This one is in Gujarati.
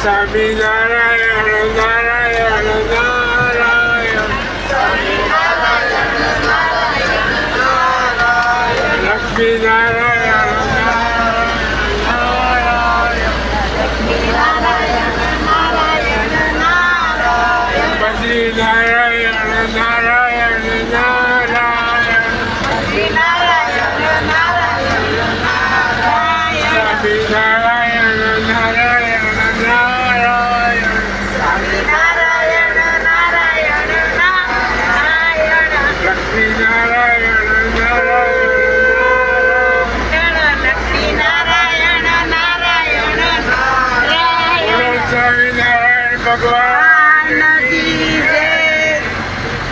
સ્વામિનારાયણ નારાયણ નારાયણ લક્ષ્મી નારાયણ બદ્રી નારાયણ નારાયણ નારાયણ સ્વામિનારાયણ નારાયણ નારાયણ લક્ષ્મી નારાયણ નારાયણ સ્વામિનારાયણ ભગવાન